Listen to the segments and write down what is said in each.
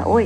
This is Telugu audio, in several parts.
Oi. Oi.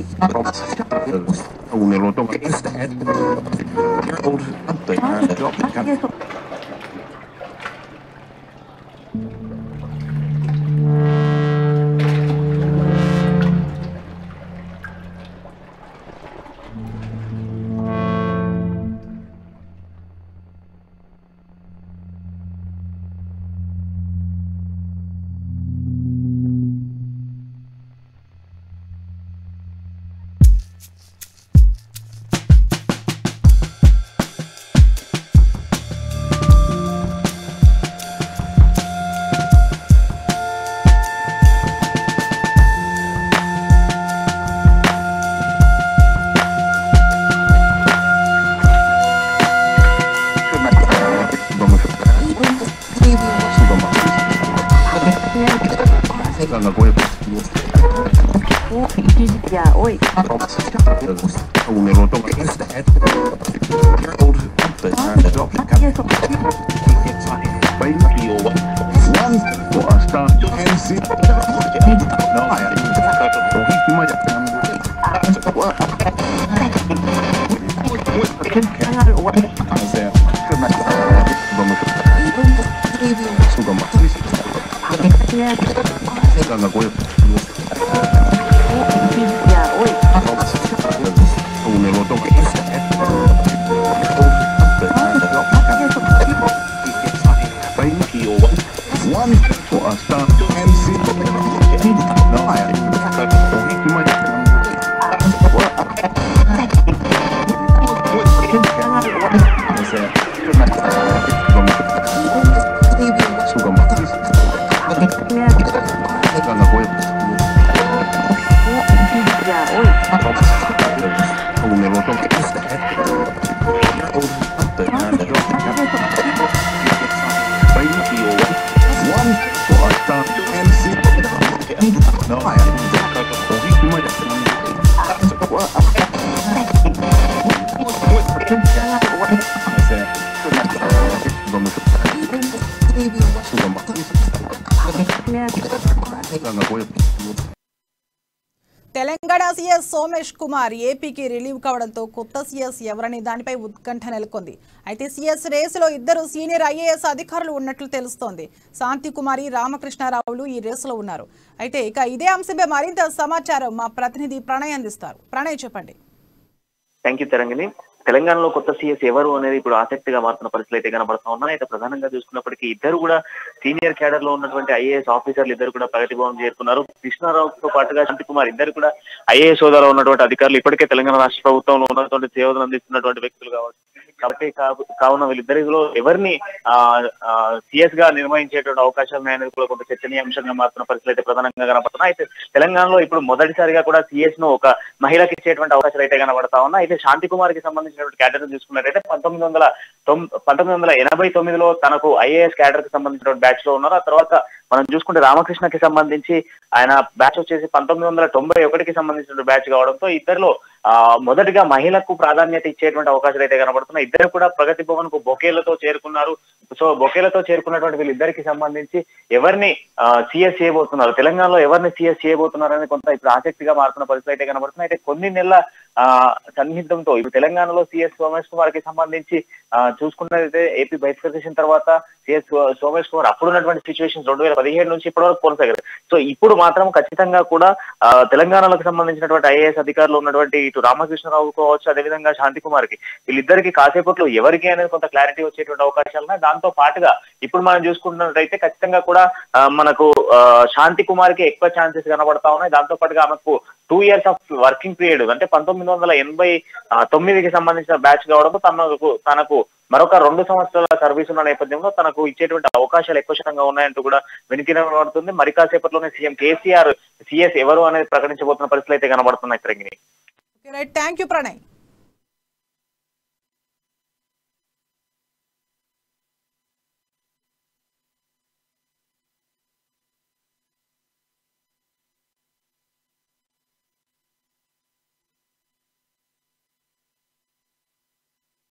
Telangana CS Somesh Kumar ఏపీకి రిలీవ్ కావడంతో కొత్త సీఎస్ ఎవరని దానిపై ఉత్కంఠ నెలకొంది. అయితే సీఎస్ రేసులో ఇద్దరు సీనియర్ ఐఏఎస్ అధికారులు ఉన్నట్లు తెలుస్తోంది. శాంతికుమారి, రామకృష్ణారావులు ఈ రేసులో ఉన్నారు. అయితే ఇక ఇదే అంశంపై మరింత సమాచారం మా ప్రతినిధి ప్రణయ్ అందిస్తారు. ప్రణయ్, చెప్పండి. Thank you Telangana. తెలంగాణలో కొత్త సీఎస్ ఎవరు అనేది ఇప్పుడు ఆసక్తిగా మారుతున్న పరిస్థితులు అయితే కనబడతా ఉన్నాయి. అయితే ప్రధానంగా చూసుకున్నప్పటికీ ఇద్దరు కూడా సీనియర్ క్యాడర్ లో ఉన్నటువంటి ఐఏఎస్ ఆఫీసర్లు ఇద్దరు కూడా ప్రగతి భవన్ చేరుకున్నారు. కృష్ణారావుతో పాటుగా శాంతికుమార్ ఇద్దరు కూడా ఐఏఎస్ హోదాలో ఉన్నటువంటి అధికారులు ఇప్పటికే తెలంగాణ రాష్ట్ర ప్రభుత్వంలో ఉన్నటువంటి సేవలు అందిస్తున్నటువంటి వ్యక్తులు కాబట్టి కావున వీళ్ళిద్దరిలో ఎవరిని సీఎస్ గా నిర్వహించేటువంటి అవకాశాలు ఉన్నాయనేది కూడా కొంత చర్చనీయాంశంగా మారుతున్న పరిస్థితులు అయితే ప్రధానంగా కనబడుతున్నాయి. అయితే తెలంగాణలో ఇప్పుడు మొదటిసారిగా కూడా సీఎస్ ను ఒక మహిళకి ఇచ్చేటువంటి అవకాశాలు అయితే కనబడతా ఉన్నాయి. అయితే శాంతికుమార్ కి సంబంధించినటువంటి క్యాడర్ చూసుకున్నట్టయితే 1989లో తనకు ఐఏఎస్ క్యాడర్ కి సంబంధించిన బ్యాచ్ లో ఉన్నారు. ఆ తర్వాత మనం చూసుకుంటే రామకృష్ణకి సంబంధించి ఆయన బ్యాచ్ వచ్చేసి 1991కి సంబంధించిన బ్యాచ్ కావడంతో ఇద్దరిలో మొదటిగా మహిళకు ప్రాధాన్యత ఇచ్చేటువంటి అవకాశాలు అయితే కనబడుతున్నాయి. ఇద్దరు కూడా ప్రగతి భవన్ కు బొకేలతో చేరుకున్నారు. సో బొకేలతో చేరుకున్నటువంటి వీళ్ళిద్దరికి సంబంధించి ఎవరిని సీఎస్ చేయబోతున్నారు, తెలంగాణలో ఎవరిని సీఎస్ చేయబోతున్నారు అనేది కొంత ఇప్పుడు ఆసక్తిగా మారుతున్న పరిస్థితి అయితే కనబడుతున్నాయి. అయితే కొన్ని నెలల సన్నిహితంతో ఇప్పుడు తెలంగాణలో సీఎస్ సోమేష్ కుమార్ కి సంబంధించి చూసుకున్నట్లయితే ఏపీ బైఫర్కేషన్ తర్వాత సీఎస్ సోమేష్ కుమార్ అప్పుడున్నటువంటి సిచ్యువేషన్ 2017 నుంచి ఇప్పటి వరకు కొనసాగారు. సో ఇప్పుడు మాత్రం ఖచ్చితంగా కూడా తెలంగాణకు సంబంధించినటువంటి ఐఏఎస్ అధికారులు ఉన్నటువంటి ఇటు రామకృష్ణరావు కావచ్చు, అదేవిధంగా శాంతికుమార్ కి వీళ్ళిద్దరికి కాసేపట్లో ఎవరికి అనేది కొంత క్లారిటీ వచ్చేటువంటి అవకాశాలు ఉన్నాయి. దాంతో పాటుగా ఇప్పుడు మనం చూసుకున్నట్లయితే ఖచ్చితంగా కూడా మనకు శాంతికుమార్ కి ఎక్కువ ఛాన్సెస్ కనబడతా ఉన్నాయి. దాంతో పాటుగా ఆమెకు 2 years ఆఫ్ వర్కింగ్ పీరియడ్ అంటే 1989కి సంబంధించిన బ్యాచ్ కావడంతో తనకు మరొక 2 సంవత్సరాల సర్వీస్ ఉన్న నేపథ్యంలో తనకు ఇచ్చేటువంటి అవకాశాలు ఎక్కువ శాతంగా ఉన్నాయంటూ కూడా వినికినబడుతుంది. మరి కాసేపట్లోనే సీఎం కేసీఆర్ సీఎస్ ఎవరు అనేది ప్రకటించబోతున్న పరిస్థితులు అయితే కనబడుతున్నాయి. Thank you Pranay.